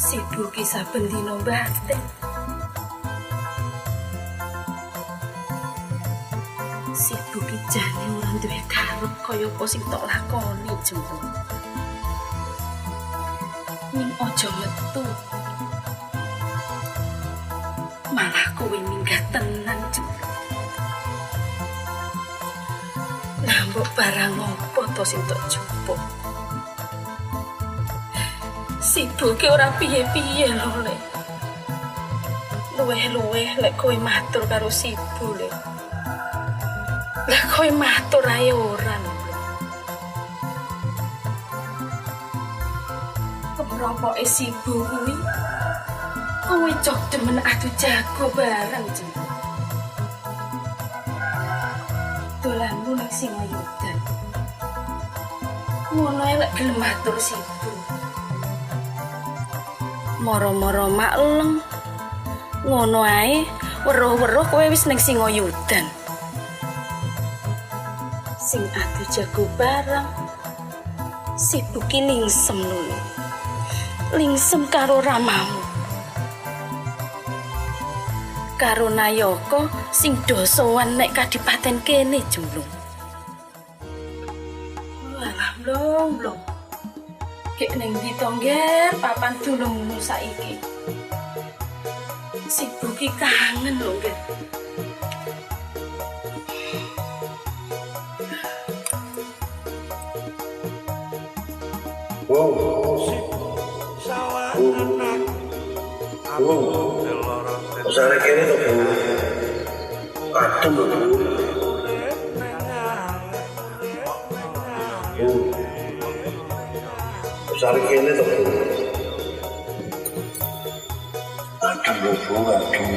Sibuki saben dina batin. Sibuki jane ora duwe karep kaya apa sing tok lakoni jemur. Ning aja metu. Malah kowe minggat tenan jemur. Lah mbok barang apa to sing tok jupuk? Sibuke ora piye-piye lho, Le. Luweh-luweh lek kowe matur karo Sibu, Le. Lah kowe matur ae ora lho. Kemeropoke Sibu kuwi kowe cok demen adu jago bareng jeneng. Dolanmu ning Singayudan. Ngono ae lek gelem matur Sibu. Moro-moro makleng. Ngono ae, weruh-weruh kowe wis ning Singayudan. Sing adu jago bareng. Sibuki lingsem lho. Lingsem karo ramamu. Karo Nayaka sing dosowan nek kadipaten kene jemblung. Alah blong. Kek ning ndi to ngger papan dulungmu saiki. Sibuki kangen lho ngger. Usare kene to, Bu. Adem lho, Bu. Usare kene to, Bu. Adem lho, Bu, adem.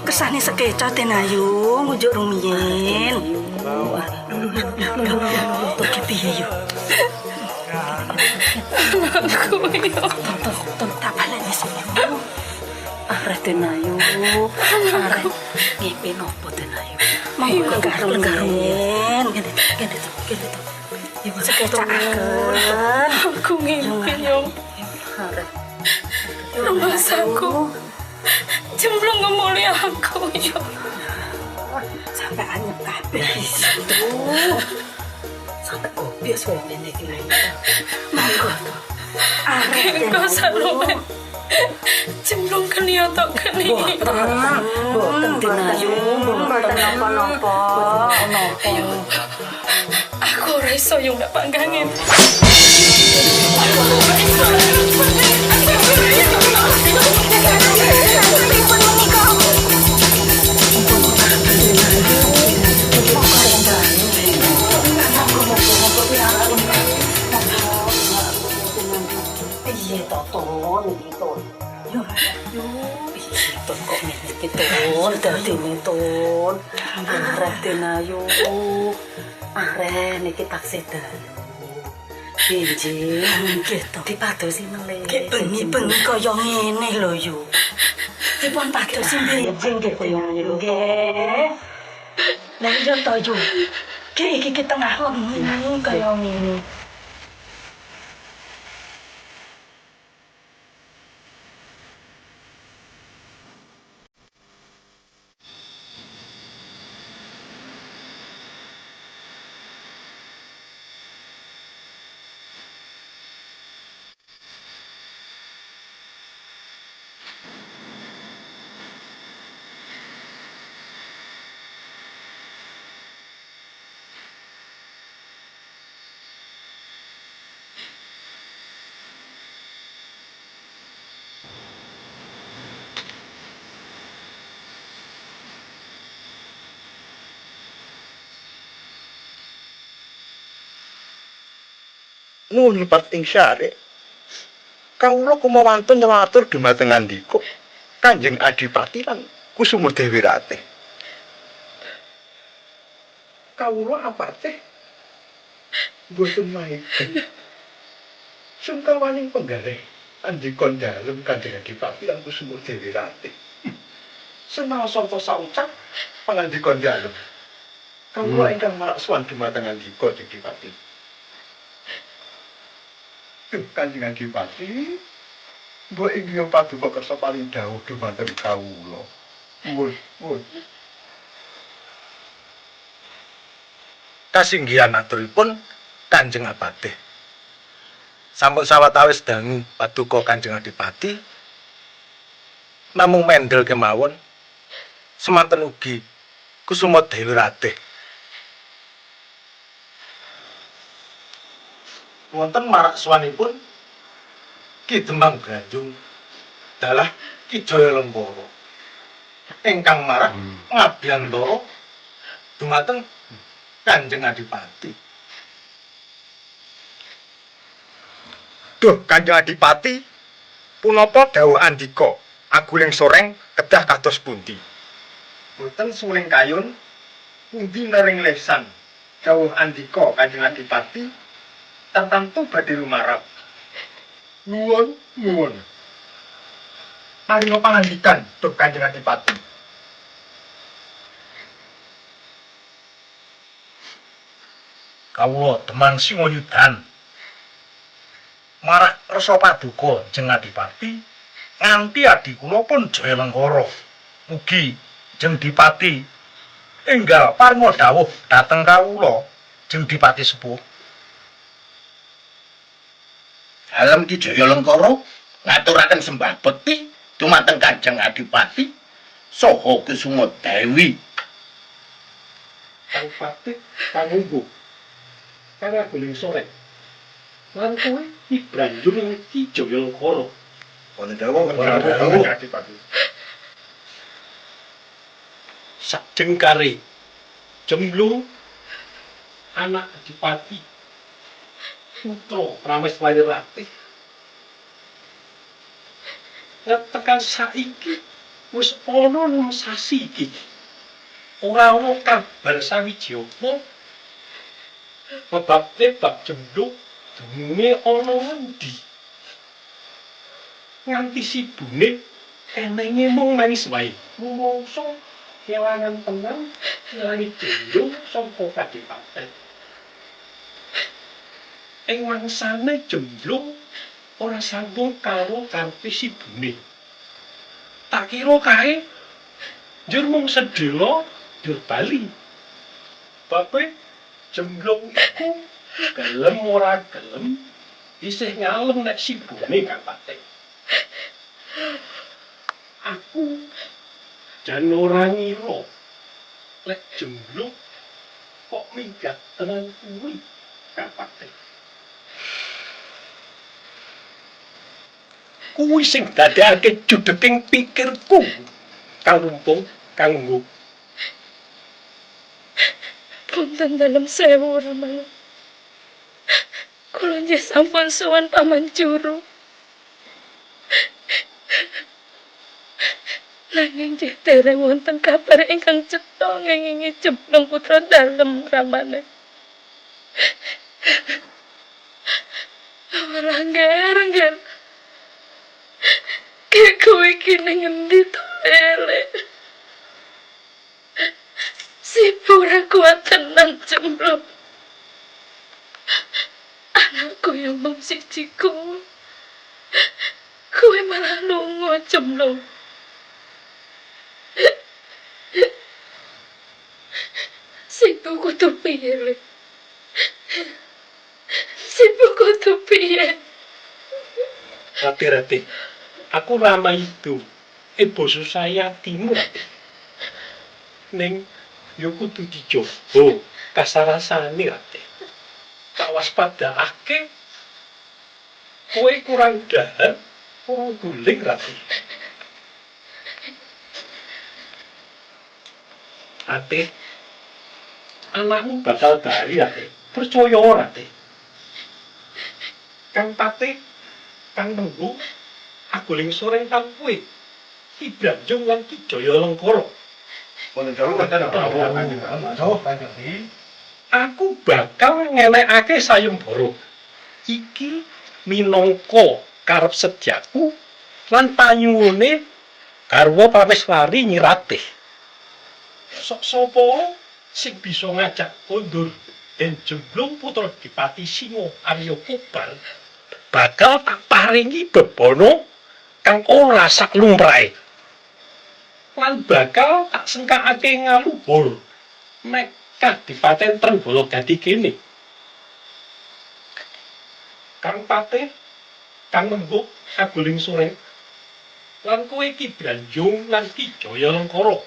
Kesane sekeca Tenayu ngujuk rumiyin. Pergi piye yo? Tonton tapalan wis. Arek Tenayu, arek ngimpi nopo Tenayu? Monggo garung-garungen. Kene to. Ibu sekecaaken. Aku ngimpi yo. Arek. Rumah saku. Jemblung ngemuli aku yo. Sampai anyep kabeh itu. Sampai kopi suwe ngene iki lho. Monggo to. Arek kok saluwe. Jemblung kene tok kene. Boten Tenayu, boten napa-napa. Aku ora iso yo ndak panggangin. Arek niki taksih dalu. Pinjih nggih to. Dipadosi melih. Ki bengi-bengi kaya ngene lho yo. Dipun padosi nggih kaya ngene nggih. Lah yo to yo. Ki iki tengah wengi kaya ngene. nuwun lipat ing syare. Kawula kumawantun nyematur dumateng Andika Kanjeng Adipati lan Kusuma Dewi Ratih. Kawula apatih boten maigeng sungkawaning penggalih Andika dalem Kanjeng Adipati lan Kusuma Dewi Ratih. Senaos sarta saucap pangandika dalem. Kawula ingkang marak sowan dumateng Andika Adipati. Kanjeng Adipati, mbok inggih paduka kersa paling dawuh dumateng kawula. Nuwun. Kasinggihan aturipun Kanjeng Abate. Sampun sawetawis dangu paduka Kanjeng Adipati namung mendel kemawon semanten ugi Kusuma Dewi Ratih. Wonten marak swanipun Ki Demang Branjung dalah Ki Jaya Lempara ingkang marak ngabiyantara dumateng Kanjeng Adipati. Duh Kanjeng Adipati, punapa dawuh Andika Aguling Soreng kedah kados pundi? Boten suling kayun pundi nering lesan dawuh Andika Kanjeng Adipati tartamtu badhe lumarap. Nuwun. Paringa pangandikan duh Kanjeng Adipati. Kawula Demang Singayudan marak rasa paduka Jeng Adipati nganti adi kula pun Jaya Lengkara. Mugi Jeng Dipati enggal paringa dawuh dhateng kawula Jeng Dipati sepuh. Dalem Ki Jaya Lengkara ngaturaken sembah bekti dumateng Kanjeng Adipati saha Kusuma Dewi. Kang Patih panunggu Kang Aguling Soreng lan kowe Ki Branjung Ki Jaya Lengkara. Wonten dawuh Adipati. Sajeng kare Jemblung anak Adipati putra Prameswari Ratih tekan saiki wis ana 6 sasi iki ora ana kabar sawiji apa bab Jemblung dununge ana ngendi nganti sibune enenge mung nangis wae rumangsa kelangan tenang ngelangi Jemblung saka Kadipaten. Ing mangsane Jemblung ora sambung karo karepe sibune. Tak kira kae njur mung sedhela njur bali. Bape Jemblung iku gelem ora gelem isih ngalem nek sibune Kapaten. Aku jan ora ngira lek Jemblung kok minggat tenan kuwi Kapaten. Kuwi sing dadekake judeking pikirku Kang Rumpung, Kang Nguk. Punten dalem sewu Rama. Kula nggih sampun sowan Paman Juru. Nanging nggih dereng wonten kabar ingkang cetha ngengingi Jemblung putra dalem ramane. Rangger. Kowe iki ning endi to, Elek? Si pura kuat tenan Jemblung. Anakku yang mung sijiku. Kowe malah lunga Jemblung. Sipu kudu piye? Sipu kudu piye? Rati, aku Rama itu, basa saya timur. Ning yo kudu dicoba kasarasane Rati. Tak waspadakake kowe kurang dahar, kurang guling Rati. Ate, anakmu bakal bali Rati. Percaya ora Rati? Kang Patih, Kang Menggu, Aguling Soreng kang kuwi. Ki Branjung lan Ki Jaya Lengkara. Aku bakal ngenekake sayembara iki minangka karep sedyaku lan panyuwune garwa Prameswari Nyi Ratih. Sapa sing bisa ngajak kondur den jemblung putra Dipati Singa Arya Kubar bakal tak paringi bebono kang ora sak lumrahe. Lan bakal tak sengkakake ngaluhur nek Kadipaten Trenggalek Gati kene. Kang Patih, Kang Menggu, Aguling Soreng lan kowe Ki Branjung lan Ki Jaya Lengkara.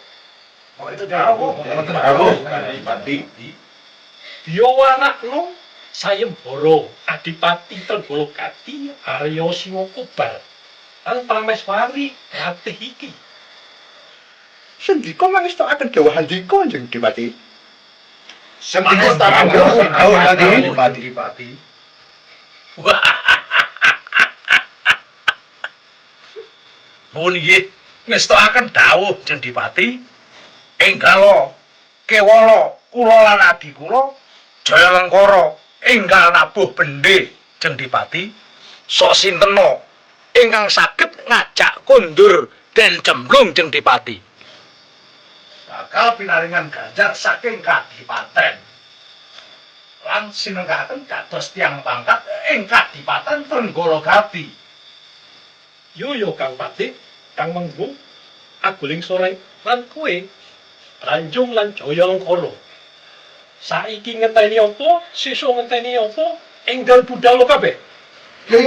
Yo anakno sayembara Adipati Trenggalek Gati Arya Singa Kubar lan Prameswari Ratih iki. Sendika mangestokaken dawuh handika Kanjeng Dipati. Sendika tak Dipati. Nuwun inggih ngestokaken dawuh Jeng Dipati. Enggalo kewala kula lan adi kula Jaya Lengkara enggal nabuh bendhe Jeng Dipati. Sok sintena ingkang saged ngajak kondur den jemblung Jeng Dipati. Bakal pinaringan ganjar saking Kadipaten. Lan sinenggaken dados tiyang pangkat ing Kadipaten Trenggalek Gati. Yo Kang Patih, Kang Menggu, Aguling Soreng lan kowe Branjung lan Jaya Lengkara. Saiki ngenteni apa? Sesuk ngenteni apa? Enggal budal kabeh. Yo